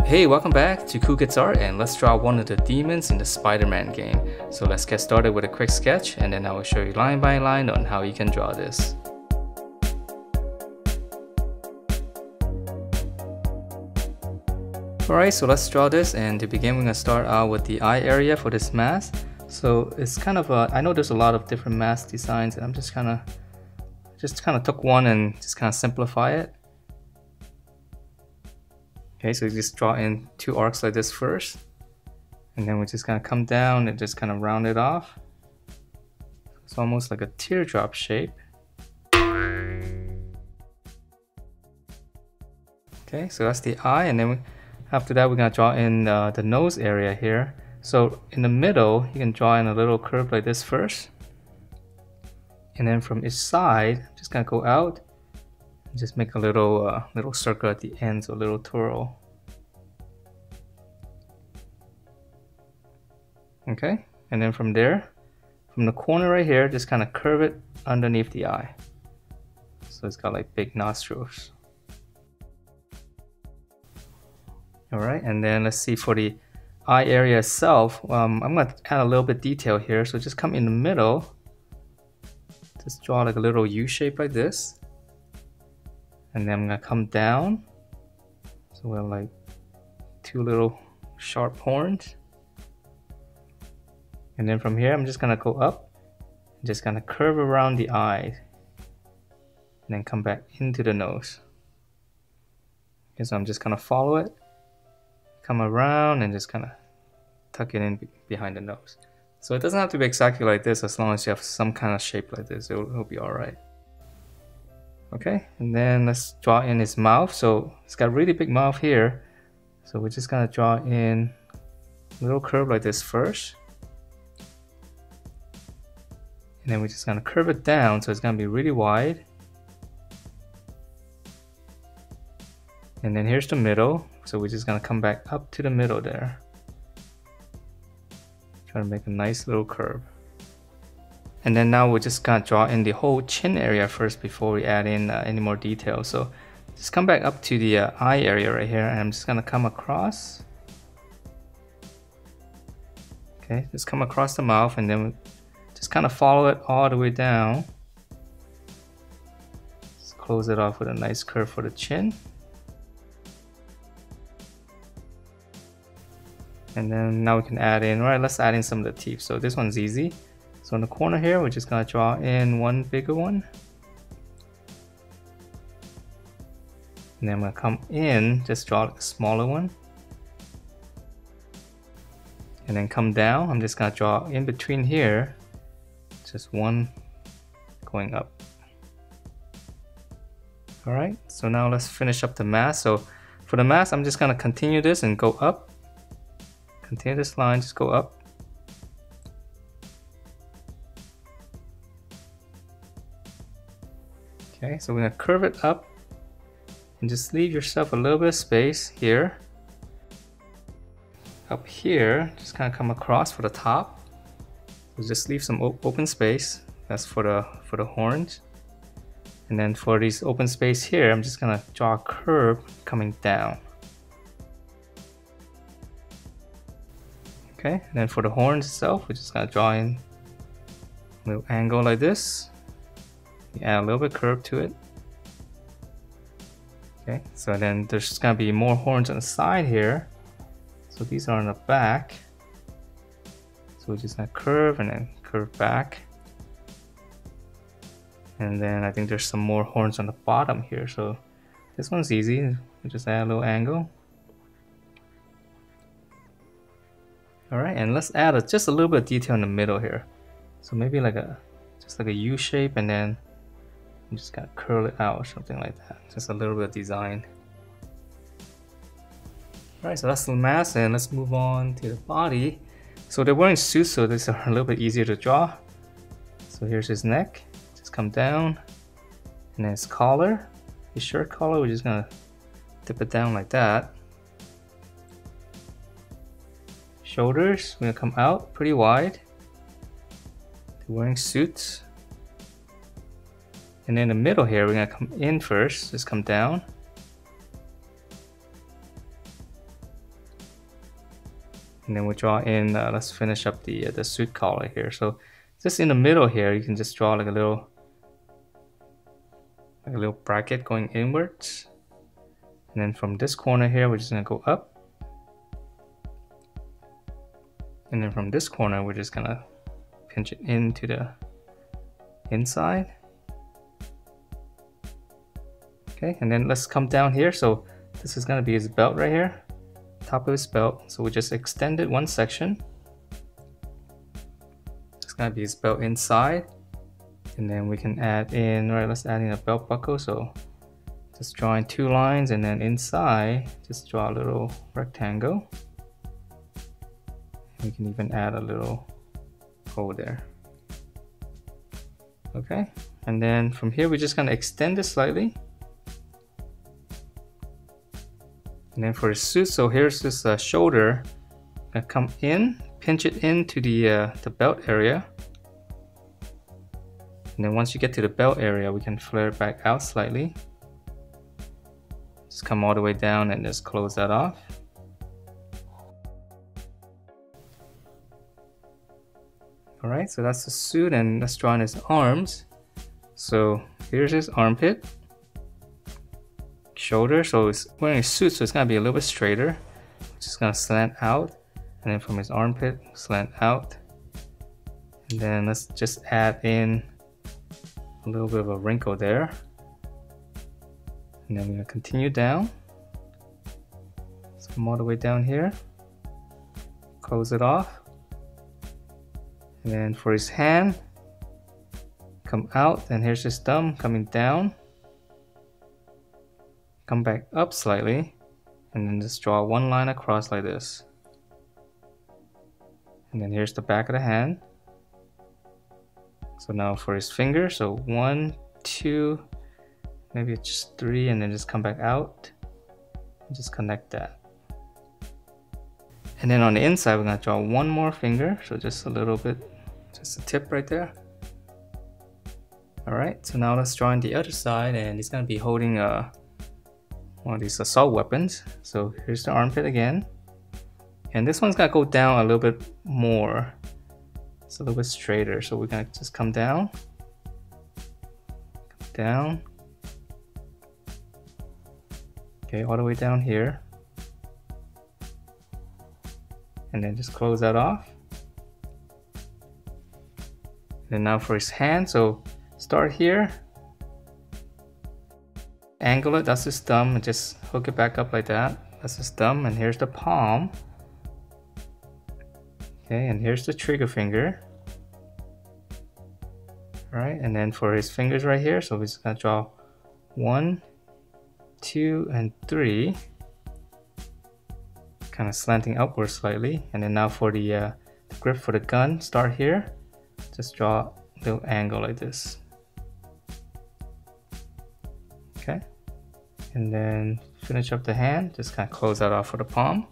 Hey, welcome back to Cool Kids Art, and let's draw one of the demons in the Spider-Man game. So let's get started with a quick sketch, and then I will show you line by line on how you can draw this. Alright, so let's draw this, and to begin we're going to start out with the eye area for this mask. So it's kind of I know there's a lot of different mask designs, and I'm just kind of took one and just kind of simplify it. Okay, so you just draw in two arcs like this first, and then we just kind of come down and just kind of round it off. It's almost like a teardrop shape. Okay, so that's the eye, and then after that we're gonna draw in the nose area here. So in the middle, you can draw in a little curve like this first, and then from each side, just gonna go out. Just make a little circle at the end, so a little twirl. Okay, and then from there, from the corner right here, just kind of curve it underneath the eye. So it's got like big nostrils. Alright, and then let's see for the eye area itself, I'm going to add a little bit detail here. So just come in the middle, just draw like a little U shape like this. And then I'm gonna come down, so we have like two little sharp horns. And then from here, I'm just gonna go up, and just gonna curve around the eye, and then come back into the nose. Okay, so I'm just gonna follow it, come around, and just kind of tuck it in behind the nose. So it doesn't have to be exactly like this, as long as you have some kind of shape like this, it'll be alright. Okay, and then let's draw in his mouth. So it's got a really big mouth here, so we're just gonna draw in a little curve like this first, and then we're just gonna curve it down so it's gonna be really wide. And then here's the middle, so we're just gonna come back up to the middle there, try to make a nice little curve. And then now we're just gonna draw in the whole chin area first before we add in any more details. So just come back up to the eye area right here, and I'm just gonna come across. Okay, just come across the mouth, and then just kind of follow it all the way down. Just close it off with a nice curve for the chin. And then now we can add in, all right, let's add in some of the teeth. So this one's easy. So in the corner here, we're just gonna draw in one bigger one. And then I'm gonna come in, just draw a smaller one. And then come down, I'm just gonna draw in between here, just one going up. All right, so now let's finish up the mask. So for the mask, I'm just gonna continue this and go up. Continue this line, just go up. Okay, so we're gonna curve it up and just leave yourself a little bit of space here. Up here, just kind of come across for the top. So just leave some open space. That's for the horns. And then for this open space here, I'm just gonna draw a curve coming down. Okay, and then for the horns itself, we're just gonna draw in a little angle like this. Add a little bit of curve to it. Okay, so then there's gonna be more horns on the side here. So these are on the back. So we're just gonna curve and then curve back. And then I think there's some more horns on the bottom here. So this one's easy. We just add a little angle. All right, and let's add just a little bit of detail in the middle here. So maybe like just like a U shape, and then I'm just gonna curl it out or something like that. Just a little bit of design. Alright, so that's the mask, and let's move on to the body. So they're wearing suits, so these are a little bit easier to draw. So here's his neck. Just come down. And then his collar. His shirt collar, we're just gonna dip it down like that. Shoulders, we're gonna come out pretty wide. They're wearing suits. And in the middle here, we're gonna come in first, just come down. And then we'll draw in, let's finish up the suit collar here. So just in the middle here, you can just draw like a little bracket going inwards. And then from this corner here, we're just gonna go up. And then from this corner, we're just gonna pinch it into the inside. Okay, and then let's come down here. So this is gonna be his belt right here, top of his belt. So we just extended one section. It's gonna be his belt inside. And then we can add in, right, let's add in a belt buckle. So just drawing 2 lines, and then inside, just draw a little rectangle. We can even add a little hole there. Okay, and then from here, we're just gonna extend it slightly. And then for the suit, so here's this shoulder, gonna come in, pinch it into the belt area. And then once you get to the belt area, we can flare it back out slightly. Just come all the way down and just close that off. Alright, so that's the suit, and let's draw in his arms. So here's his armpit, shoulder, so it's wearing a suit, so it's gonna be a little bit straighter. Just gonna slant out, and then from his armpit, slant out. And then let's just add in a little bit of a wrinkle there. And then we're gonna continue down. Let's come all the way down here. Close it off. And then for his hand, come out, and here's his thumb coming down. Come back up slightly, and then just draw one line across like this. And then here's the back of the hand. So now for his finger, so 1, 2, maybe it's just 3, and then just come back out and just connect that. And then on the inside, we're gonna draw one more finger, so just a little bit, just a tip right there. All right, so now let's draw in the other side, and he's gonna be holding one of these assault weapons. So here's the armpit again, and this one's gonna go down a little bit more. It's a little bit straighter, so we're gonna just come down, okay, all the way down here, and then just close that off. And now for his hand, so start here, angle it, that's his thumb, and just hook it back up like that. That's his thumb, and here's the palm. Okay, and here's the trigger finger. All right, and then for his fingers right here, so we're just gonna draw 1, 2, and 3, kind of slanting upwards slightly. And then now for the grip for the gun, start here, just draw a little angle like this. Okay, and then finish up the hand, just kind of close that off for the palm.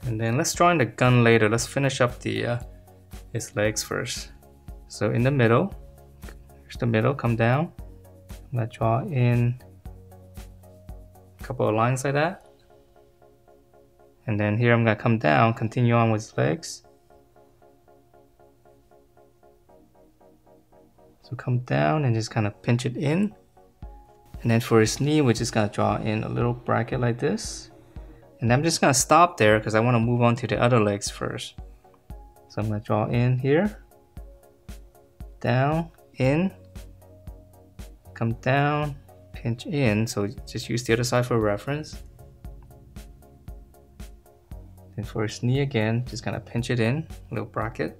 And then let's draw in the gun later. Let's finish up the his legs first. So in the middle, here's the middle, come down. I'm gonna draw in a couple of lines like that. And then here I'm gonna come down, continue on with his legs. So come down and just kind of pinch it in. And then for his knee, we're just gonna draw in a little bracket like this. And I'm just gonna stop there because I want to move on to the other legs first. So I'm gonna draw in here, down, in, come down, pinch in. So just use the other side for reference. And for his knee again, just gonna pinch it in, a little bracket.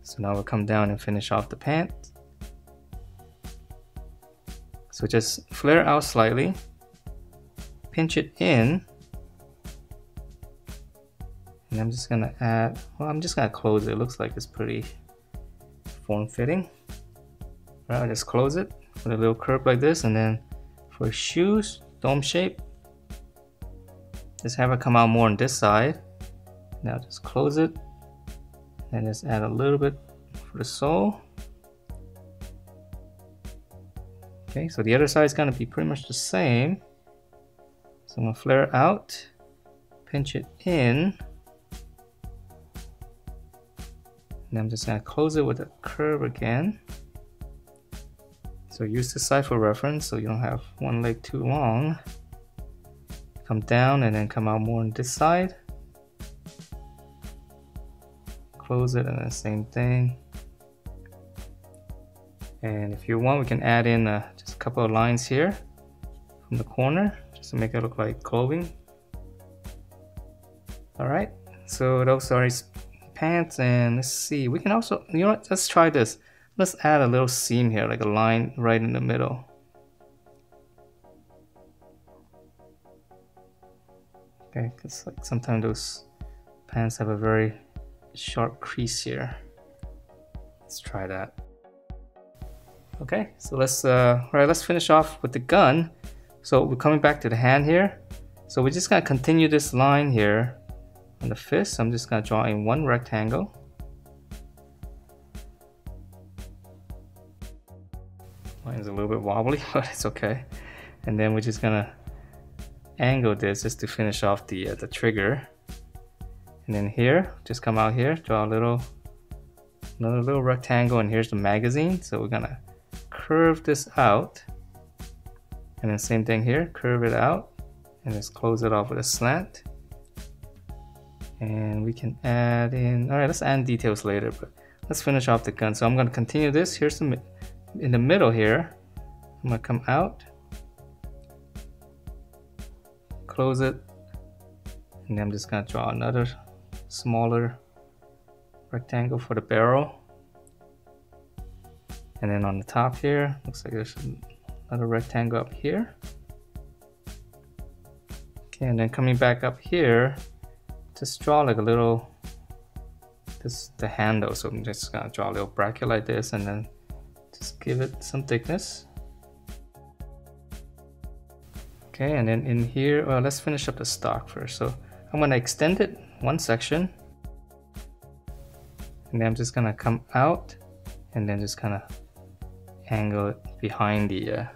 So now we'll come down and finish off the pants. So just flare out slightly, pinch it in, and I'm just gonna add, well, I'm just gonna close it. It looks like it's pretty form-fitting. Right, I'll just close it with a little curve like this, and then for shoes, dome shape, just have it come out more on this side. Now just close it, and just add a little bit for the sole. Okay, so the other side is gonna be pretty much the same. So I'm gonna flare out, pinch it in, and I'm just gonna close it with a curve again. So use the side for reference so you don't have one leg too long. Come down and then come out more on this side. Close it and then same thing. And if you want, we can add in just a couple of lines here from the corner just to make it look like clothing. Alright, so those are his pants, and let's see, we can also, you know what, let's try this. Let's add a little seam here, like a line right in the middle. Okay, because like sometimes those pants have a very sharp crease here. Let's try that. Okay, so let's finish off with the gun. So we're coming back to the hand here. So we're just gonna continue this line here on the fist. I'm just gonna draw in one rectangle. Mine's a little bit wobbly, but it's okay. And then we're just gonna angle this just to finish off the trigger. And then here, just come out here, draw another little rectangle, and here's the magazine. So we're gonna curve this out, and then same thing here, curve it out, and just close it off with a slant. And we can add in, all right, let's add details later, but let's finish off the gun. So I'm gonna continue this. Here's some in the middle here. I'm gonna come out, close it, and then I'm just gonna draw another smaller rectangle for the barrel. And then on the top here, looks like there's another rectangle up here. Okay, and then coming back up here, just draw like a little, the handle. So I'm just gonna draw a little bracket like this, and then just give it some thickness. Okay, and then in here, well, let's finish up the stock first. So I'm gonna extend it one section, and then I'm just gonna come out and then just kind of angle it behind the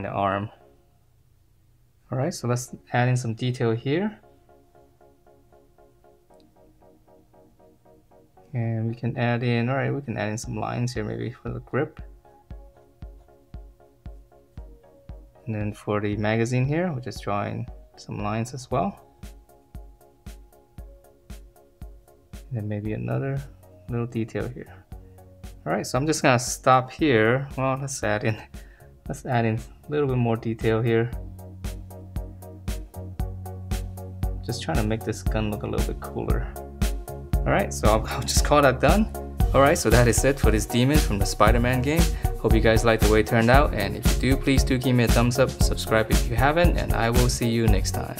arm. All right, so let's add in some detail here. And we can add in, all right, we can add in some lines here maybe for the grip. And then for the magazine here, we're just drawing some lines as well. And then maybe another little detail here. All right, so I'm just gonna stop here. Well, let's add in a little bit more detail here. Just trying to make this gun look a little bit cooler. All right, so I'll just call that done. All right, so that is it for this demon from the Spider-Man game. Hope you guys liked the way it turned out, and if you do, please do give me a thumbs up, subscribe if you haven't, and I will see you next time.